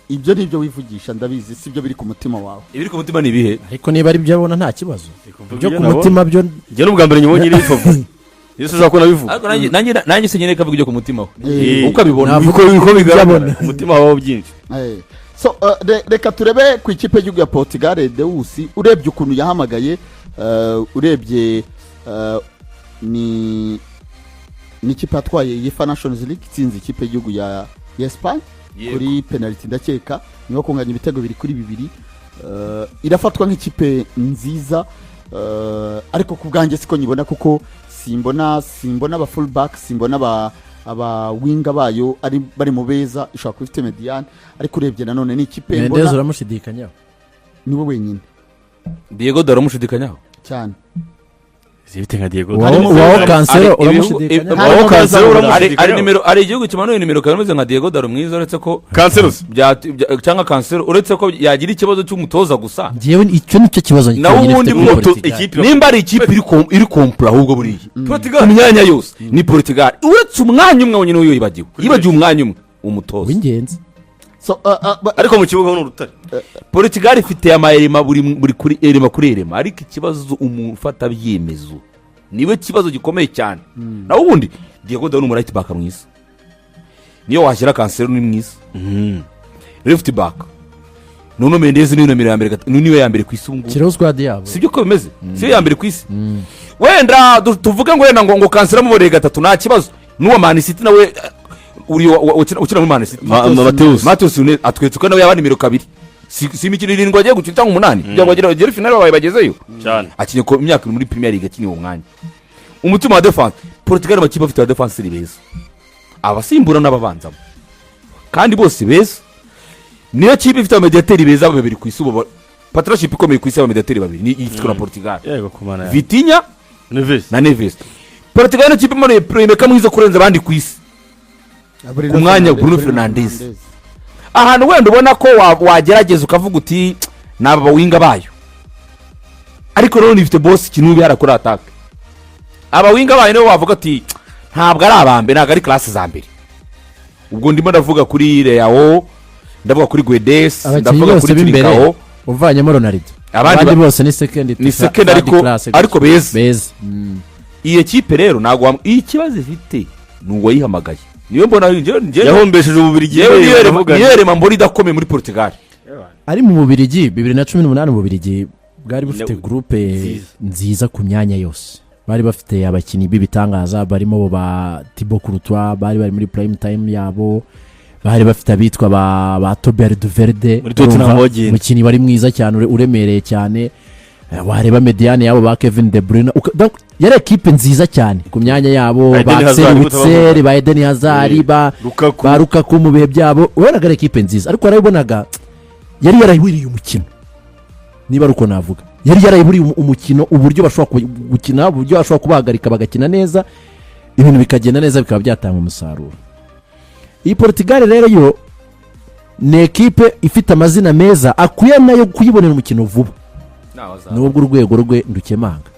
ibyo nibyo wivugisha ndabizi sibyo biri ku mutima wawe. Ibiri ku mutima ni bihe? Ariko niba ari byo abona nta kibazo. Byo ku mutima byo nge n'ubwa mbere nyibonye iri fovu. Yesu uzakona bivuga. Ariko nanjye senyene kavuga ibyo ku mutima wawe. Uko abibona uko bigarabona umutima wawe byinshi. So reka turebe ku ikipe y'Igihugu ya Portugal Deus urebye ukuntu yahamagaye urebye ni ikipe atwaye UEFA Nations League itsinze ikipe y'Igihugu ya Espagne kuri penalty ndakeka niho kunganya ibitego biri kuri bibiri. Irafatwa nk'ikipe nziza ariko ku bwanjye siko nyibona kuko simbona aba full back simbona aba winga bayo ari bari mu beza ishaka kufite mediane ariko urebye nanone ni ikipe mbona Mendes uramushidikanyaho niwe wenyine Diego Daro mushidikanyaho cyane zibite nka Diego Daro Cancelo uramushidikanyaho Cancelo ari nimero ari igihugu kimanuye nimero kameze nka Diego Daro mwiza uretse ko Cancelo cyangwa Cancelo uretse ko yagira ikibazo cy'umutoza gusa ngiye icyo nicyo kibazo nawo ubundi moto ikipe nimba ari ikipe iri kompla ahubwo buriye Portugal imyanya yose ni Portugal uretse umwanya umwe wonyine uyo yibagiye umwanya umwe umutoza w'ingenzi. So ariko mu kibuga n'urutare Portugal ifite amayerema buri kuri erema kuri erema ariko ikibazo umufata byemezo niwe kibazo gikomeye cyane. Nawo ubundi Diego Daro mu right back mwiza niyo washyira Cancelo ni mwiza left back Nuno Mendes ni numero ya mbere niwe ya mbere ku isi ubungu Kiro squad yabo sibyo ko bimeze si ya mbere ku isi wenda tuvuge ngo wenda ngo Cancelo mu bore gatatu nta kibazo n'uwa Man City nawe uri ukina mu Man City Mateus atwetse ko nawe yabandi nimero kabiri si imikino 7 agiye gukina 8 kugira ngo agere final babaye bagezeyo cyane akinye ko imyaka muri Premier League akinye uwo mwanya umutima wa defense Portugal amakipe afite defense iri beza abasimbura n'ababanzamo kandi bose beza niyo kipe ifite mediateri beza babiri ku isubo partnership ikomeye ku isi y'abamediateri babiri ni ifite na Portugal yego kumana Vitinha na Neves Portugal no kipe muri premier kamwiza kurenza abandi ku isi ku mwanya Bruno Fernandes ahantu wenda ubona ko wagerageza ukavuga uti naba winga bayo ariko rero nifite boss kintu bihara kuri attack aba winga bayo nibo bavuga ati ntabwo ari abambe ntabwo ari class za mbere ubwo ndimo ndavuga kuri Leao ndavuga kuri Guedes ndavuga kuri Trincao uvanyemo Ronaldo abandi bose ni second ariko beza iyi equipe rero ntago iyi kibazo ifite nuwo yihamagaye niyo mbona yahombesheje ububirigi yerema mbori dakomeye muri Portugal ari mu bubirigi 2018 mu bubirigi bwari bufite groupe nziza ku myanya yose bari bafite abakinyi bibitangaza barimo ba Thibaut Courtois bari muri prime time yabo bari bafite abitwa ba Tobias Verde mukini bari mwiza cyane uremereye cyane wareba mediane yabo ba Kevin De Bruyne yari equipe nziza cyane ku myanya yabo ba Serwitzer ba Eden Hazard ba Lukaku mu bihe byabo weraga equipe nziza ariko arayibonaga yari yarayiburiye umukino niba ruko navuga yari yarayiburiye umukino uburyo bashobora gukina uburyo bashobora kubahagarika bagakina neza ibintu bikagenda neza bikaba byatanga umusaruro. Iyi Portugal rero yo ni equipe ifite amazina meza akuye nayo kuyibonera umukino vuba nubwo urwego rwe ndukemanga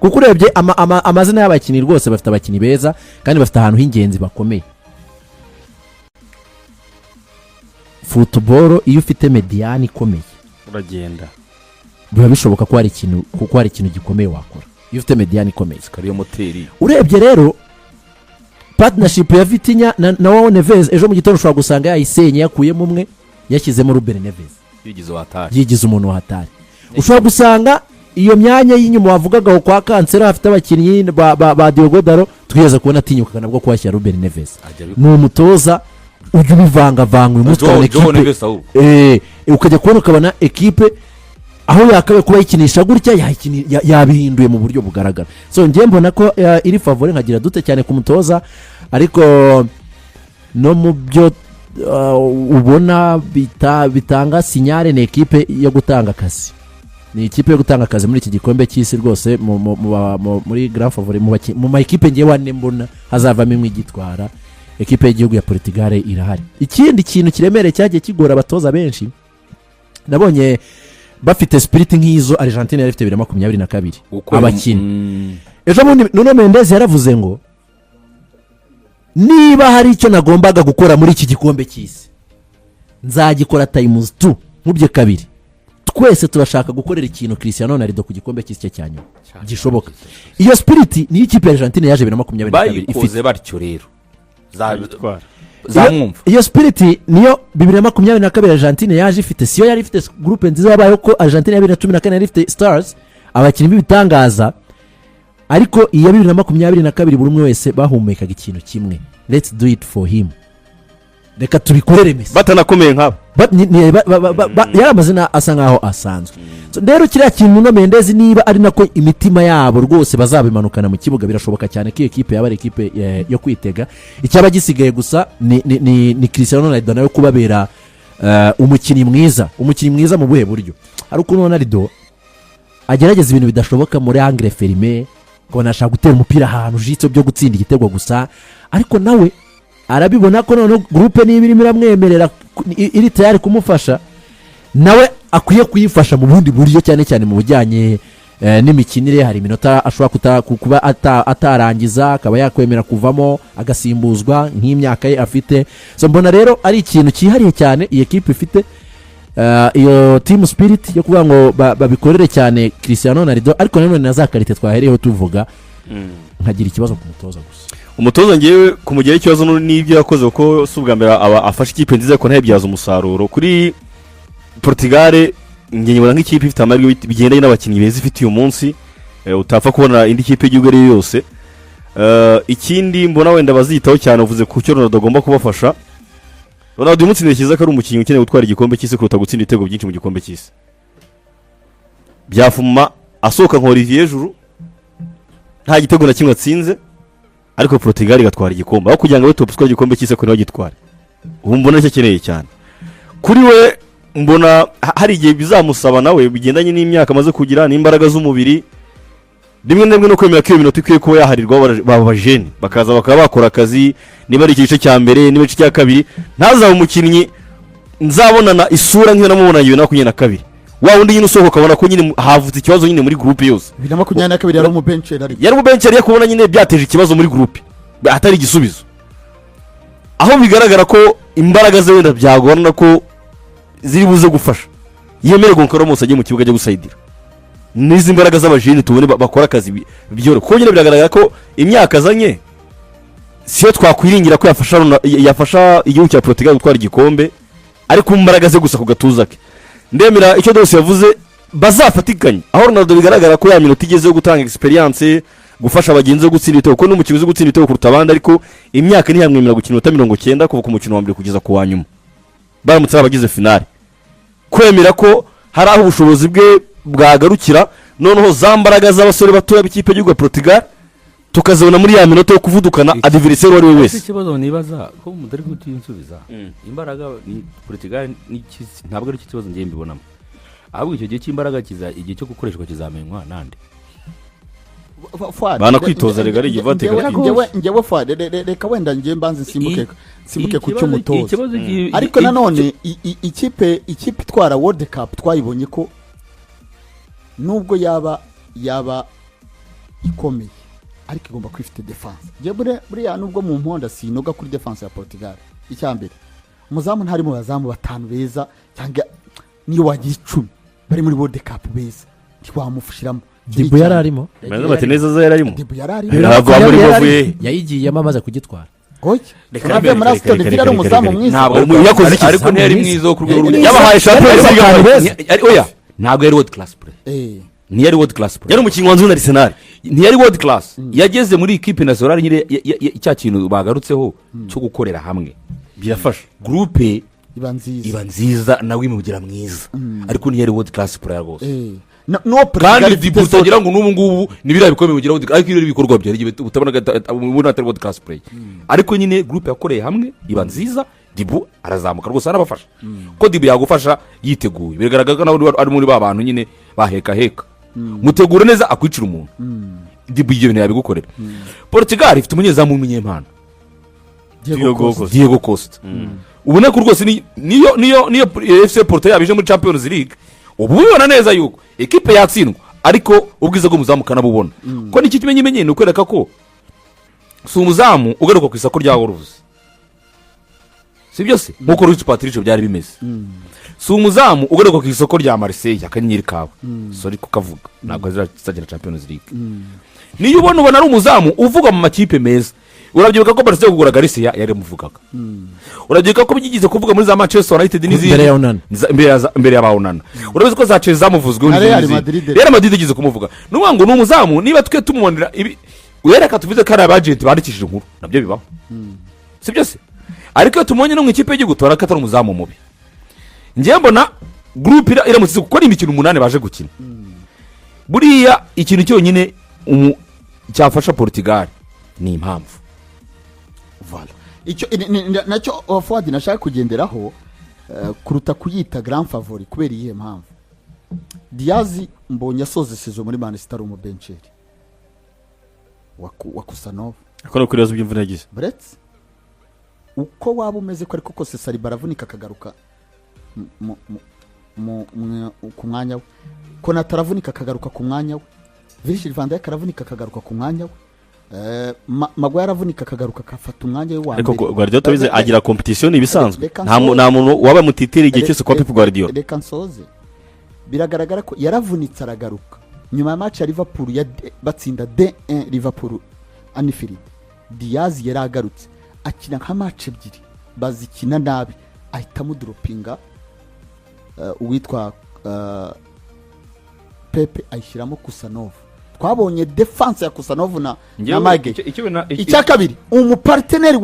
kuko urebye amazina y'abakinnyi rwose bafite abakinnyi beza kandi bafite ahantu h'ingenzi bakomeye. Football iyo ufite mediane ikomeye uragenda biba bishoboka ko hari ikintu gikomeye wakora iyo ufite mediane ikomeye kariyo moteri. Urebye rero partnership ya Vitinha na Neves ejo mu gitondo ushobora gusanga yayisenye yakuyemo umwe yashyizemo Ruben Neves yigize umuntu wahatari ushobora gusanga iyo myanya y'inyuma wavugaga kwa Cancelo afite abakinnyi ba Diego Daro twigeze kubona atinyuka nabwo kwashyira Ruben Neves ni umutoza ujya ubivangavanga uyu mutwe equipe ukajya kubona ukabona equipe aho yakabaye kuba yikinisha gutya yabihinduye mu buryo bugaragara. So ngiye mbona ko iri favori nkagira dute cyane ku mutoza ariko no mu byo ubona bitanga sinyare ni equipe yo gutanga akazi ni ikipe yo gutanga akazi muri iki gikombe cy'isi rwose muri grand favori mu ma equipe ngiye wane mbona hazavamo imwe igitwara equipe y'igihugu ya Portugal irahari. Ikindi kintu kiremereye cyagiye kigora abatoza benshi nabonye bafite spirit nk'izo Argentina yari ifite 2022 abakinnyi ejo bundi Nuno Mendes yaravuze ngo niba hari icyo nagombaga gukora muri iki gikombe cy'isi nzagikora times 2 nkubye kabiri. Twese turashaka gukorera ikintu Cristiano Ronaldo ku gikombe cy'isi cye cya nyuma gishoboka. Iyo spirit ni ikipe ya Argentine yaje 2022 bayikoze batyo rero zabitwara zamwumva. Iyo spirit niyo 2022 Argentine yaje ifite, siyo yari ifite groupe nziza yabaye ko Argentine ya 2014 yari ifite stars abakinnyi b'ibitangaza, ariko iya 2022 buri umwe wese bahumekaga ikintu kimwe, let's do it for him, reka tubikorere Messi batanakomeye nk'abo yari amazina asa nkaho asanzwe. Rero kiriya kintu no Mendezi niba ari nako imitima yabo rwose bazabimanukana mu kibuga, birashoboka cyane ko ekipe yaba ari ekipe yo kwitega. Icyaba gisigaye gusa ni Cristiano Ronaldo nawe kubabera umukinnyi mwiza mu buhe buryo. Ari ukuntu Ronaldo agerageza ibintu bidashoboka muri angle ferme, kubona ashaka gutera umupira ahantu jitso byo gutsinda igitego gusa, ariko nawe arabibona ko none groupe niba irimo iramwemerera iri tayari kumufasha, nawe akwiye kuyifasha mu bundi buryo, cyane cyane mu bujyanye n'imikinire. Hari iminota ashobora kuba atarangiza akaba yakwemera kuvamo agasimbuzwa nk'imyaka ye afite. So mbona rero ari ikintu cyihariye cyane iyi ekipe ifite, iyo team spirit yo kuvuga ngo babikorere cyane Cristiano Ronaldo, ariko nanone na za karite twahereyeho tuvuga nkagira ikibazo ku mutoza gusa. Umutoza ngewe kumugera ikibazo n'ibyo yakoze kuko si ubwa mbere afashe ikipe nziza ko ntayibyaza umusaruro. Kuri Portugal nge nyibona nk'ikipe ifite amahirwe bigendanye n'abakinnyi beza ifite uyu munsi, utapfa kubona indi kipe y'igihugu ari yose. Ikindi mbona wenda bazitaho cyane uvuze ku cyo Ronaldo agomba kubafasha. Ronaldo uyu munsi ntekereza ko ari umukinnyi ukeneye gutwara igikombe cy'isi kuruta gutsinda ibitego byinshi mu gikombe cy'isi. Byafuma asohoka nka Olivier Giroud nta gitego na kimwe atsinze, ariko Portugal igatwara igikombe aho kugira ngo top score igikombe cy'isi ko nawe gitware. Ubu mbona icyo akeneye cyane kuri we. Mbona hari igihe bizamusaba nawe bigendanye n'imyaka amaze kugira n'imbaraga z'umubiri, rimwe na rimwe no kwemera ko iyo minota ikwiye kuba yaharirwa babajene bakaza bakaba bakora akazi. Niba ari igice cya mbere niba igice cya kabiri, ntazaba umukinnyi nzabonana isura nk'iyo namubona 2022 wa wundi nyine usohoka ukabona ko nyine havutse ikibazo nyine muri groupe yose. 2022 yari umubencheri, ariko yari umubencheri yakubona nyine byateje ikibazo muri groupe atari igisubizo, aho bigaragara ko imbaraga ze wenda byagorana ko ziri buze gufasha. Yemere Goncalo Mose ajye mu kibuga ajya gusayidira n'izi imbaraga z'abajene tubone bakora akazi byoro, kuko nyine biragaragara ko imyaka azanye siyo twakwiringira ko yafasha igihugu cya Portugal gutwara igikombe, ariko imbaraga ze gusa ku gatuza ke. Ndemera icyo dose yavuze bazafatikanye, aho Ronaldo bigaragara ko ya minota igeze yo gutanga experience gufasha abagenzi yo gutsinda ibitego, ko n'umukinnyi uzi gutsinda ibitego kuruta abandi, ariko imyaka ni hamwe gukina 90 kuva ku mukino wa mbere kugeza ku wa nyuma baramutse bagize finale. Kwemera ko hari aho ubushobozi bwe bwagarukira, noneho za mbaraga z'abasore batoya b'ikipe y'u Portugal tukazabona muri ya minota yo kuvudukana adversaire wari we wese. Ikibazo nibaza ko mudari gutinsubiza imbaraga ni Portugal ntabwo ari ikibazo ngiye mbibonamo, ahubwo icyo gihe cy'imbaraga igihe cyo gukoreshwa kizamenywa nande bana kwitoza rega ari igivatega. Ngewe Fad reka wenda ngiye mbanze simbuke ku cy'umutoza, ariko nanone ikipe itwara World Cup twayibonye ko nubwo yaba ikomeye ariko igomba kwifite defense. Ngewe buriya nubwo mu mponda sinoga kuri defense ya Portugal. Icyambere umuzamu ntarimo bazamu batanu beza, cyangwa niyo wagira 10 bari muri World Cup beza ntiwamufushiramo. Dibu yararimo Meza Martinez zo yararimo, Dibu yararimo ntabwo muri bavuye yayigiyemo amaze kugitwara. Oya reka muri Aston Villa ari umuzamu mwiza, ntabwo yakoze iki, ariko ntiyari mwiza ku rwego rw'u yabahaye champions. Oya ntabwo yari world class play, ntiyari world class play, yari umukinnyi wanzu na Arsenal, ntiyari world class. Yageze muri equipe nationale nyine icya kintu bagarutseho cyo gukorera hamwe birafasha. Groupe iba nziza nawe imugira mwiza, ariko ntiyari world class player rwose. No kandi Dibu utagira ngo n'ubu ngubu nibira bikomeye mugira ariko iyo ibikorwa byari utabona ubona atari world class play, ariko nyine groupe yakoreye hamwe iba nziza. Dibu arazamuka rwose arabafasha, ko Dibu yagufasha yiteguye, bigaragara ko nawe ari muri ba bantu nyine baheka mutegura neza akwicira umuntu. Dibu ibyo bintu yabigukorera. Portugal ifite umunyezamu w'umunyempano Diego Costa, ubona ko rwose niyo FC Porto yabije muri Champions League, ubu ubona neza yuko ekipe yatsindwa, ariko ubwiza bwo muzamuka nabubona ko niki kimenye ni ukwereka ko si umuzamu ugaruka ku isoko rya Wolves si byo se nk'uko Luis Patricio byari bimeze si umuzamu ugaruka ku isoko rya Marseille akanyenyeri kawe sorry kukavuga ntabwo azagira Champions League niyo ubona ari umuzamu uvuga mu makipe meza urabyibuka ko Barcelona kugura Garcia yari muvugaga urabyibuka ko bigize kuvuga muri za Manchester United n'izindi mbere ya Onana urabizi ko za Chelsea zamuvuzwe Real Madrid igize kumuvuga n'uvuga ngo n'umuzamu niba twe tumubonera uyereka tuvuze ko ari abagent bandikishije inkuru nabyo bibaho si byo se ariko tumonye no mu ikipe y'igihugu tora ko atari umuzamu mubi ngiye mbona groupe iramutse gukora imikino 8 baje gukina buriya ikintu cyonyine cyafasha Portugal ni impamvu voilà icyo nacyo forward nashaka kugenderaho kuruta kuyita grand favori kubera iyihe mpamvu Diaz mbonye asoze sezo muri Manchester mu bencheri wa Kusanov akora kuri yazo by'imvune yagize Brett uko waba umeze ko ariko kose Sari baravunika akagaruka ku mwanya we ko nataravunika akagaruka ku mwanya we Virgil van Dijk aravunika akagaruka ku mwanya we Magwa yaravunika akagaruka akafata umwanya we wa mbere ariko Guardiola tabize agira competition ibisanzwe nta muntu waba mutitira igihe cyose kwa Pep Guardiola reka nsoze biragaragara ko yaravunitse aragaruka nyuma ya match ya Liverpool batsinda 1 Liverpool Anfield Diaz yaragarutse akina nka match ebyiri bazikina nabi ahita mudropinga uwitwa Pepe ayishyiramo Kusanov twabonye defense ya Kusanov na Mage icya kabiri umupartner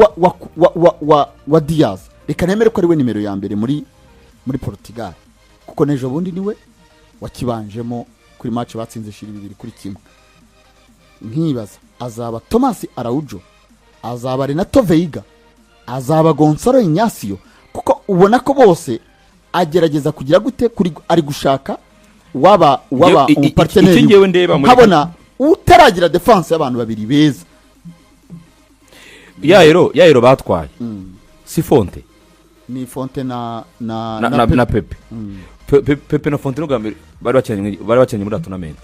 wa Diaz reka nemere ko ari we nimero ya mbere muri Portugal kuko nejo bundi niwe wakibanjemo kuri match batsinze 2-1 nkibaza azaba Thomas Araujo azaba Renato Veiga azaba Gonzalo Ignacio kuko ubona ko bose agerageza kugira gute kuri ari gushaka waba umupartner nkabona utaragira defense y'abantu babiri beza yayero batwaye si Fonte ni Fonte na Pepe Pepe na Fonte n'ugambere bari bacyanye muri tournament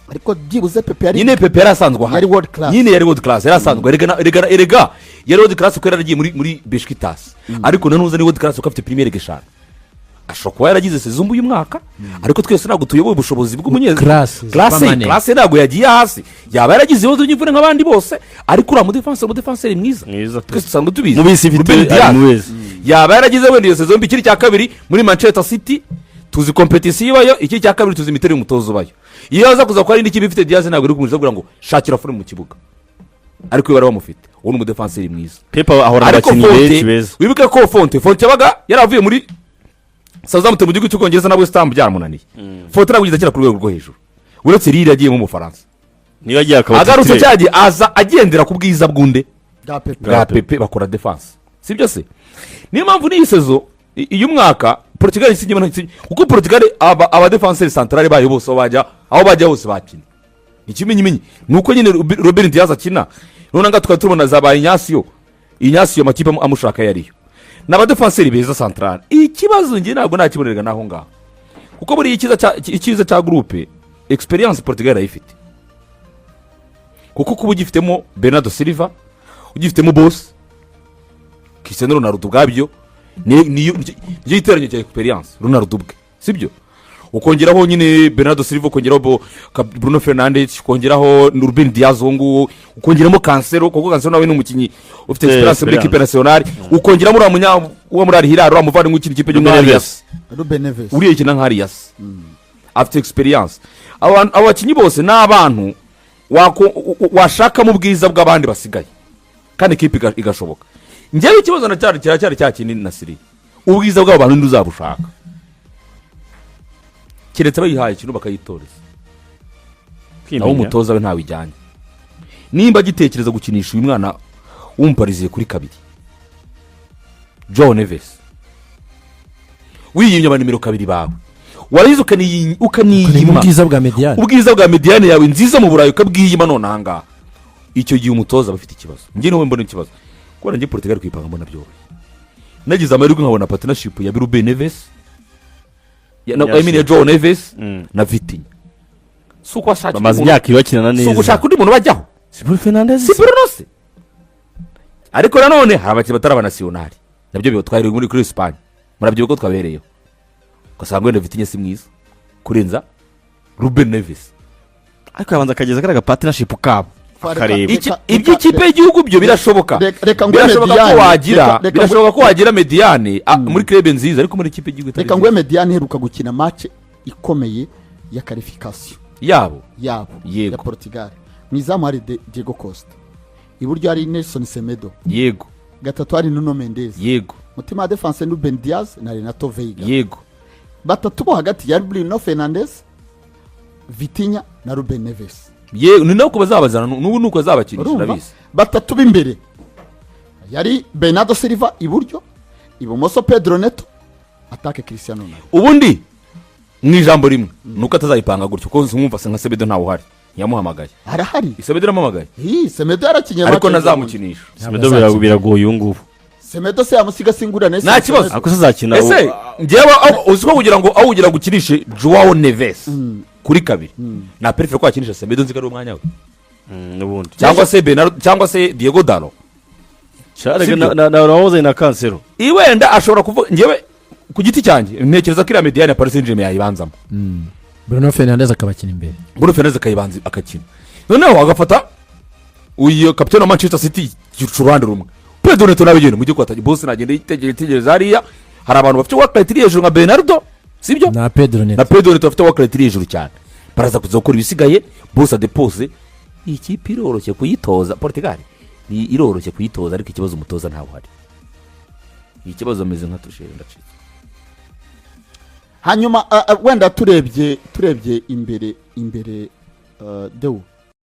ariko byibuze Pepe yari nyine Pepe yarasanzwe yari world class nyine yari world class yarasanzwe erega yari world class ko yaragiye muri Besiktas ariko nanuza ni world class ko afite Premier League 5 ashobora kuba yaragize sezumbu y'umwaka ariko twese ntabwo tuyoboye ubushobozi bw'umunyezi classe ntabwo yagiye hasi yaba yaragize ibibazo by'imvune nk'abandi bose ariko uriya mudefenseur mwiza twese dusanzwe tubizi mubisi ifite yaba yaragize wenda iyo sezumbu ikiri cya kabiri muri Manchester City tuzi competition ibayo ikiri cya kabiri tuzi imitero y'umutozo ubayo iyo aza kuza ko ari n'iki bifite Diaz ntabwo ari kumwiza kugira ngo shakira fure mu kibuga ariko iyo bari bamufite uwo ni umudefenseur mwiza Pepe ahora abakinnyi benshi beza wibuke ko Fonte yabaga yaravuye muri Southampton mu gihugu cy'Ubwongereza na West Ham byaramunaniye Fonte nabwo kugera ku rwego rwo hejuru uretse Lille yagiye mu Faransa niyo yagiye agarutse cyagiye aza agendera ku bwiza bw'unde bwa Pepe bakora defense sibyo se niyo mpamvu ni sezo iyo mwaka Portugal isigimana kuko Portugal aba defenseur central bayo bose aho bajya hose bakina ikimenyimenyi nuko nyine Robert Diaz akina none nga tubona zabaye Ignacio makipe amushaka yariyo n'aba defenseur beza central ikibazo nge ntabwo nakibonerega naho ngaho kuko buri ikiza cya groupe experience Portugal ayifite kuko kuba ugifitemo Bernardo Silva ugifitemo boss Cristiano Ronaldo bwabyo niyo iteranye cya experience Ronaldo bwe sibyo ukongeraho nyine Bernardo Silva ukongeraho Bruno Fernandes ukongeraho Ruben Diaz wongu ukongeramo Cancelo kuko Cancelo nawe n'umukinyi ufite experience muri equipe nationale ukongeramo uramunya uwo muri Hilal uramuvana nk'ikindi kipe y'Umarias Ruben Neves uriye kina nk'Arias afite experience abakinyi bose n'abantu washaka mu bwiza bw'abandi basigaye kandi equipe igashoboka njyewe ikibazo na cyari cyakindi na Siri ubwiza bw'abantu nduzabushaka kiretse bayihaye ikintu bakayitoreza naho umutoza we ntawe ijyanye nimba gitekereza gukinisha uyu mwana w'umupariziye kuri kabiri Joe Neves wiyimye nimero kabiri bawe warize ukaniyima ubwiza bwa mediane yawe nziza mu Burayi ukabwiyima none ahangaha icyo gihe umutoza bafite ikibazo njye niwe mbona ikibazo kubera njye Portugal kwipanga mbona byoroshye nagize amahirwe nkabona partnership ya Ruben Neves ya Joe Neves na Vitinha suko ashaka bamaze imyaka ibakinana neza suko ushaka undi muntu bajyaho Bruno Fernandes si Bruno se ariko nanone hari abakinnyi batari abanasiyonari nabyo bibatwara muri kuri Espagne murabyibuka ko twabereyeho ugasanga wenda Vitinha si mwiza kurenza Ruben Neves ariko yabanza akageza kariya partnership kabo akareba iby'ikipe y'igihugu byo birashoboka birashoboka ko wagira mediane muri club nziza ariko muri ikipe y'igihugu reka ngwe mediane iheruka gukina match ikomeye ya qualification yabo ya Portugal mu izamu hari Diego Costa iburyo hari Nelson Semedo yego gatatu hari Nuno Mendes yego mutima defense ni Ben Diaz na Renato Veiga yego batatu bo hagati ya Bruno Fernandes Vitinha na Ruben Neves yego ni nako bazabazana n'ubu nuko azabakinisha urabizi batatu b'imbere yari Bernardo Silva iburyo ibumoso Pedro Neto atake Cristiano Ronaldo ubundi mu ijambo rimwe nuko atazayipanga gutyo ko nkumva nka Semedo ntawe uhari yamuhamagaye arahari Semedo yamuhamagaye Semedo yarakinye ariko nazamukinisha Semedo biragoye uyu ngubu Semedo se yamusiga singura nese nta kibazo ariko azakina ese ngewe uziko kugira ngo awugira gukinishe Joao Neves kuri kabiri na prefer ko akinisha Semedo nzika ari umwanya we n'ubundi cyangwa se Bernardo cyangwa se Diego Dalo cyarega na Raoze na Cancelo iwenda ashobora kuvuga ngewe ku giti cyanjye ntekereza ko iriya mediane ya Paris Saint-Germain yayibanzamo Bruno Fernandes akabakina imbere Bruno Fernandes akayibanza akakina noneho agafata uyu kapiteni wa Manchester City cy'uruhande rumwe Pedro Neto nabigenda mu gihe kwataje bose nagenda yitegereza hariya hari abantu bafite wakati hejuru nka Bernardo sibyo na Pedro Neto bafite wakati hejuru cyane baraza kuza gukora ibisigaye bose depose ikipe iroroshye kuyitoza Portugal ni iroroshye kuyitoza ariko ikibazo umutoza ntawe hari ikibazo ameze nka tushere ndacitse hanyuma wenda turebye imbere Deo